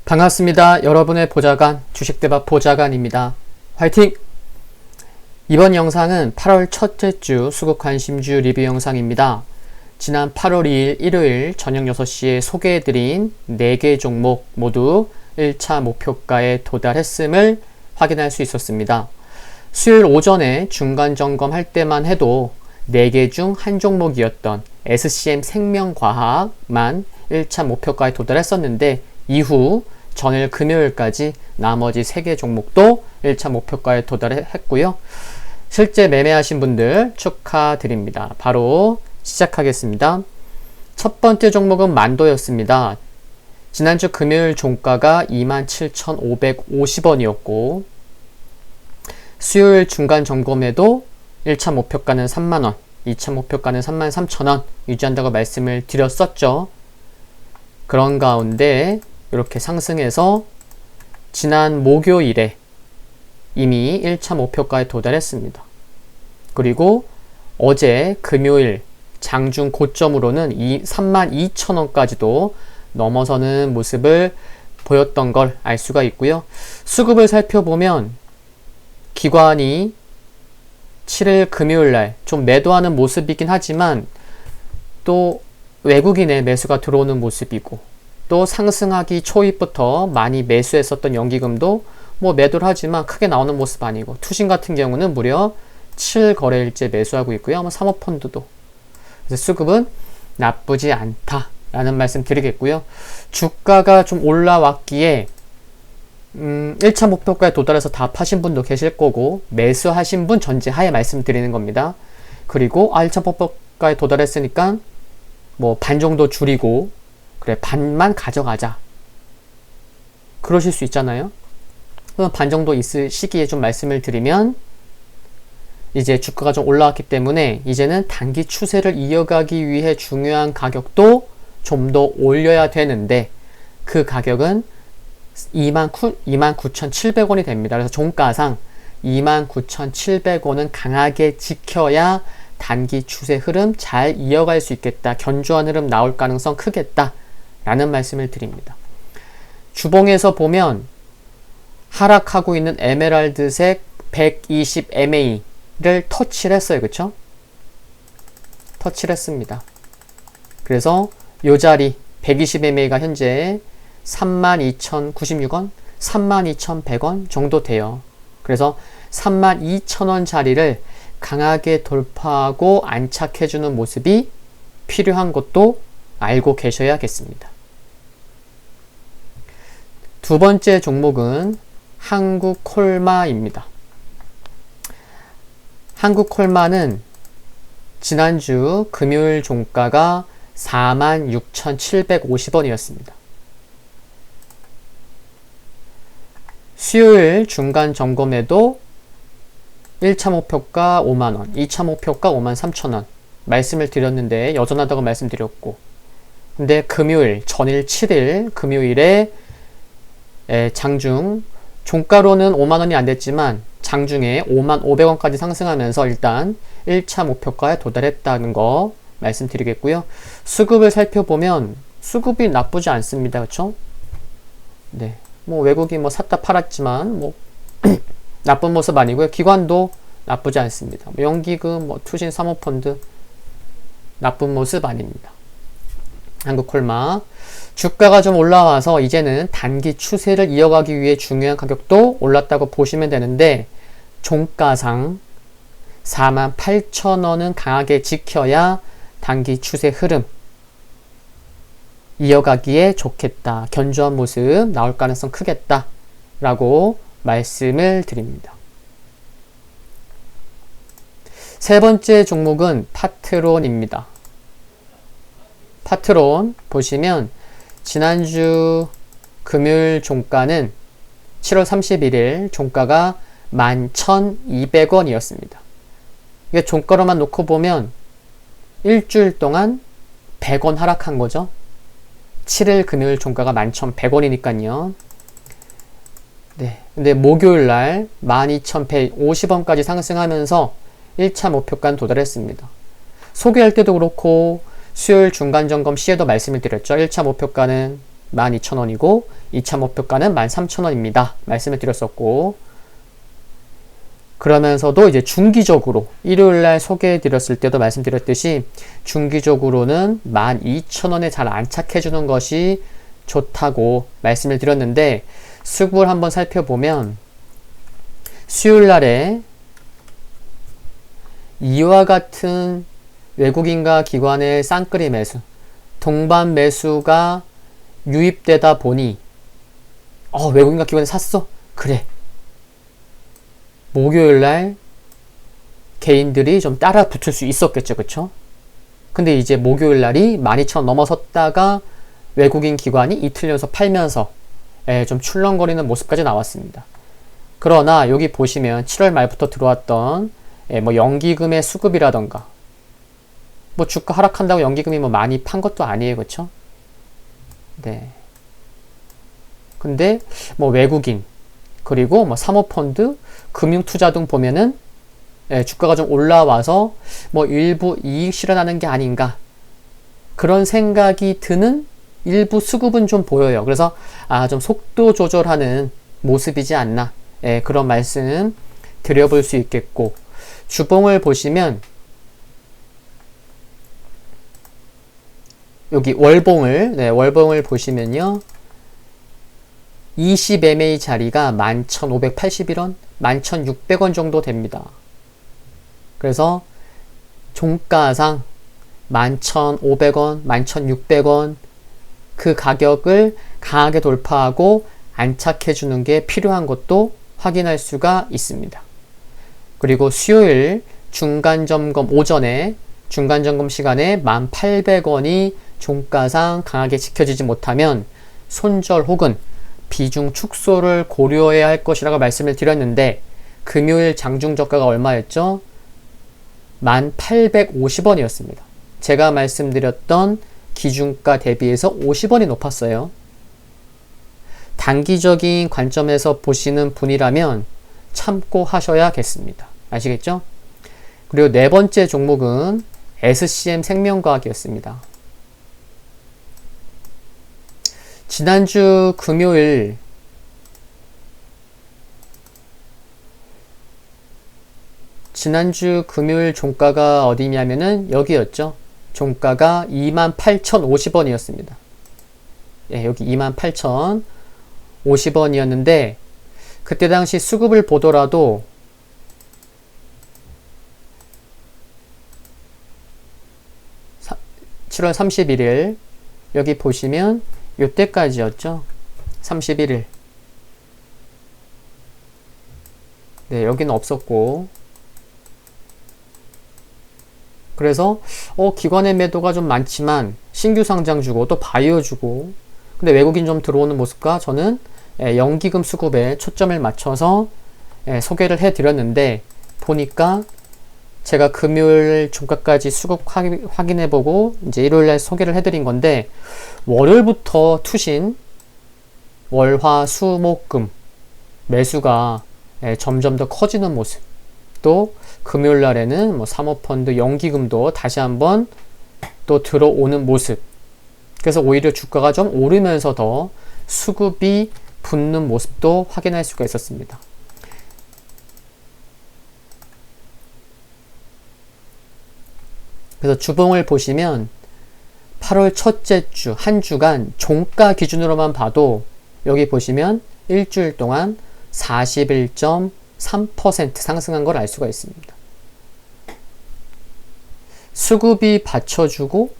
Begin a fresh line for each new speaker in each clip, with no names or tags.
반갑습니다. 여러분의 보좌관, 주식대박 보좌관입니다. 화이팅! 이번 영상은 8월 첫째 주 수급관심주 리뷰 영상입니다. 지난 8월 2일 일요일 저녁 6시에 소개해드린 4개 종목 모두 1차 목표가에 도달했음을 확인할 수 있었습니다. 수요일 오전에 중간점검할 때만 해도 4개 중 한 종목이었던 SCM 생명과학만 1차 목표가에 도달했었는데 이후 전일 금요일까지 나머지 3개 종목도 1차 목표가에 도달했고요. 실제 매매하신 분들 축하드립니다. 바로 시작하겠습니다. 첫 번째 종목은 만도였습니다. 지난주 금요일 종가가 27,550원이었고 수요일 중간 점검에도 1차 목표가는 3만원, 2차 목표가는 33,000원 유지한다고 말씀을 드렸었죠. 그런 가운데 이렇게 상승해서 지난 목요일에 이미 1차 목표가에 도달했습니다. 그리고 어제 금요일 장중 고점으로는 32,000원까지도 넘어서는 모습을 보였던 걸 알 수가 있고요. 수급을 살펴보면 기관이 7일 금요일날 좀 매도하는 모습이긴 하지만 또 외국인의 매수가 들어오는 모습이고 또 상승하기 초입부터 많이 매수했었던 연기금도 뭐 매도를 하지만 크게 나오는 모습 아니고 투신 같은 경우는 무려 7거래일째 매수하고 있고요. 사모펀드도. 그래서 수급은 나쁘지 않다라는 말씀 드리겠고요. 주가가 좀 올라왔기에 1차 목표가에 도달해서 다 파신 분도 계실 거고 매수하신 분 전제하에 말씀드리는 겁니다. 그리고 1차 목표가에 도달했으니까 뭐 반 정도 줄이고 그래 반만 가져가자 그러실 수 있잖아요. 그럼 반 정도 있을 시기에 좀 말씀을 드리면 이제 주가가 좀 올라왔기 때문에 이제는 단기 추세를 이어가기 위해 중요한 가격도 좀 더 올려야 되는데 그 가격은 29,700원이 됩니다. 그래서 종가상 29,700원은 강하게 지켜야 단기 추세 흐름 잘 이어갈 수 있겠다. 견조한 흐름 나올 가능성 크겠다. 라는 말씀을 드립니다. 주봉에서 보면 하락하고 있는 에메랄드색 120MA를 터치를 했어요. 그쵸? 터치를 했습니다. 그래서 요 자리 120MA가 현재 32,096원, 32,100원 정도 돼요. 그래서 32,000원 자리를 강하게 돌파하고 안착해주는 모습이 필요한 것도 알고 계셔야겠습니다. 두 번째 종목은 한국콜마입니다. 한국콜마는 지난주 금요일 종가가 46,750원이었습니다. 수요일 중간 점검에도 1차 목표가 5만원, 2차 목표가 53,000원 말씀을 드렸는데 여전하다고 말씀드렸고 근데 금요일, 전일 7일 금요일에 장중 종가로는 5만원이 안 됐지만 장중에 55,500원까지 상승하면서 일단 1차 목표가에 도달했다는 거 말씀드리겠고요. 수급을 살펴보면 수급이 나쁘지 않습니다. 그쵸? 네. 뭐 외국인 뭐 샀다 팔았지만 뭐 나쁜 모습 아니고요. 기관도 나쁘지 않습니다. 연기금, 뭐 투신 사모펀드 나쁜 모습 아닙니다. 한국콜마 주가가 좀 올라와서 이제는 단기 추세를 이어가기 위해 중요한 가격도 올랐다고 보시면 되는데 종가상 48,000원은 강하게 지켜야 단기 추세 흐름 이어가기에 좋겠다. 견조한 모습 나올 가능성 크겠다 라고 말씀을 드립니다. 세 번째 종목은 파트론입니다. 파트론 보시면 지난주 금요일 종가는 7월 31일 종가가 11,200원이었습니다. 이게 종가로만 놓고 보면 일주일 동안 100원 하락한 거죠. 7일 금요일 종가가 11,100원이니까요. 네. 근데 목요일날 12,150원까지 상승하면서 1차 목표가는 도달했습니다. 소개할 때도 그렇고 수요일 중간점검 시에도 말씀을 드렸죠. 1차 목표가는 12,000원이고 2차 목표가는 13,000원입니다. 말씀을 드렸었고, 그러면서도 이제 중기적으로 일요일날 소개해 드렸을 때도 말씀드렸듯이 중기적으로는 12,000원에 잘 안착해 주는 것이 좋다고 말씀을 드렸는데, 수급을 한번 살펴보면 수요일날에 이와 같은 외국인과 기관의 쌍끌이 매수, 동반 매수가 유입되다 보니 외국인과 기관이 샀어? 그래. 목요일날 개인들이 좀 따라 붙을 수 있었겠죠. 그쵸? 근데 이제 목요일날이 12,000원 넘어섰다가 외국인 기관이 이틀 연속 팔면서 좀 출렁거리는 모습까지 나왔습니다. 그러나 여기 보시면 7월 말부터 들어왔던 뭐 연기금의 수급이라던가, 뭐 주가 하락한다고 연기금이 뭐 많이 판 것도 아니에요. 그쵸? 네. 근데 뭐 외국인, 그리고 뭐 사모펀드, 금융투자 등 보면은 주가가 좀 올라와서 뭐 일부 이익 실현하는 게 아닌가, 그런 생각이 드는 일부 수급은 좀 보여요. 그래서 좀 속도 조절하는 모습이지 않나, 그런 말씀 드려볼 수 있겠고, 주봉을 보시면 여기 월봉을 보시면요, 20MA 자리가 11,581원, 11,600원 정도 됩니다. 그래서 종가상 11,500원, 11,600원 그 가격을 강하게 돌파하고 안착해 주는 게 필요한 것도 확인할 수가 있습니다. 그리고 수요일 중간점검 오전에 중간점검 시간에 1,800원이 종가상 강하게 지켜지지 못하면 손절 혹은 비중 축소를 고려해야 할 것이라고 말씀을 드렸는데, 금요일 장중 저가가 얼마였죠? 1,850원이었습니다. 제가 말씀드렸던 기준가 대비해서 50원이 높았어요. 단기적인 관점에서 보시는 분이라면 참고하셔야겠습니다. 아시겠죠? 그리고 네 번째 종목은 SCM 생명과학이었습니다. 지난주 금요일 종가가 어디냐면은 여기였죠. 종가가 28,050원이었습니다. 여기 28,050원이었는데 그때 당시 수급을 보더라도 사, 7월 31일 여기 보시면 요때까지였죠. 31일. 네, 여기는 없었고, 그래서 기관의 매도가 좀 많지만 신규 상장 주고 또 바이오 주고, 근데 외국인 좀 들어오는 모습과 저는 연기금 수급에 초점을 맞춰서 소개를 해드렸는데, 보니까 제가 금요일 종가까지 수급 확인해보고 이제 일요일날 소개를 해드린 건데, 월요일부터 투신 월화수목금 매수가 점점 더 커지는 모습, 또 금요일날에는 뭐 사모펀드 연기금도 다시 한번 또 들어오는 모습, 그래서 오히려 주가가 좀 오르면서 더 수급이 붙는 모습도 확인할 수가 있었습니다. 그래서 주봉을 보시면 8월 첫째 주, 한 주간 종가 기준으로만 봐도 여기 보시면 일주일 동안 41.3% 상승한 걸 알 수가 있습니다. 수급이 받쳐주고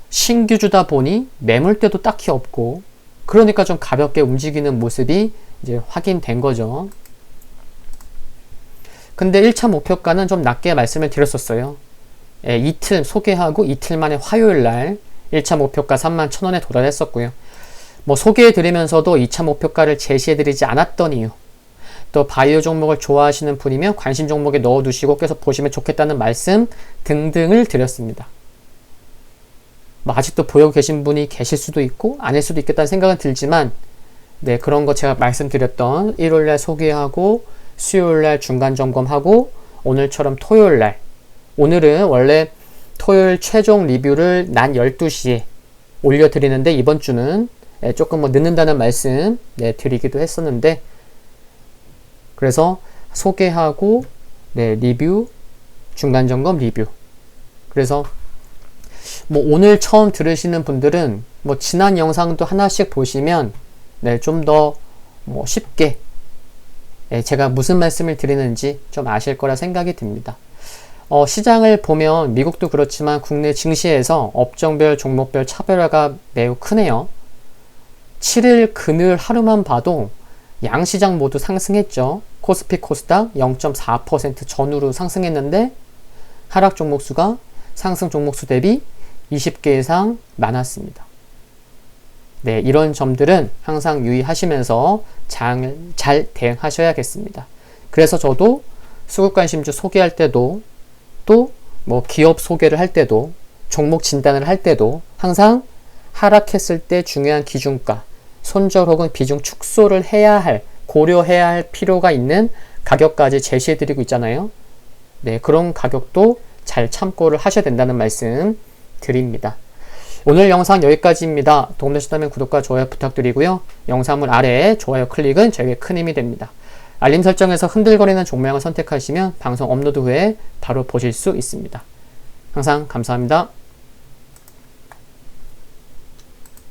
신규주다 보니 매물대도 딱히 없고, 그러니까 좀 가볍게 움직이는 모습이 이제 확인된 거죠. 근데 1차 목표가는 좀 낮게 말씀을 드렸었어요. 이틀 소개하고 이틀 만에 화요일날 1차 목표가 31,000원에 도달했었고요. 뭐 소개해드리면서도 2차 목표가를 제시해드리지 않았던 이유, 또 바이오 종목을 좋아하시는 분이면 관심 종목에 넣어두시고 계속 보시면 좋겠다는 말씀 등등을 드렸습니다. 뭐 아직도 보고 계신 분이 계실 수도 있고 아닐 수도 있겠다는 생각은 들지만, 네, 그런 거 제가 말씀드렸던 일요일날 소개하고 수요일날 중간점검하고 오늘처럼 토요일날, 오늘은 원래 토요일 최종 리뷰를 낮 12시에 올려드리는데 이번 주는 조금 뭐 늦는다는 말씀 드리기도 했었는데, 그래서 소개하고 리뷰, 중간점검 리뷰. 그래서 뭐 오늘 처음 들으시는 분들은 뭐 지난 영상도 하나씩 보시면 좀 더 뭐 쉽게 제가 무슨 말씀을 드리는지 좀 아실 거라 생각이 듭니다. 시장을 보면 미국도 그렇지만 국내 증시에서 업종별, 종목별 차별화가 매우 크네요. 7일 그늘 하루만 봐도 양시장 모두 상승했죠. 코스피 코스닥 0.4% 전후로 상승했는데 하락 종목수가 상승 종목수 대비 20개 이상 많았습니다. 이런 점들은 항상 유의하시면서 잘 대응하셔야겠습니다. 그래서 저도 수급관심주 소개할 때도 또 뭐 기업 소개를 할 때도 종목 진단을 할 때도 항상 하락했을 때 중요한 기준가, 손절 혹은 비중 축소를 고려해야 할 필요가 있는 가격까지 제시해드리고 있잖아요. 그런 가격도 잘 참고를 하셔야 된다는 말씀 드립니다. 오늘 영상 여기까지입니다. 도움되셨다면 구독과 좋아요 부탁드리고요. 영상물 아래 좋아요 클릭은 저에게 큰 힘이 됩니다. 알림 설정에서 흔들거리는 종모양을 선택하시면 방송 업로드 후에 바로 보실 수 있습니다. 항상 감사합니다.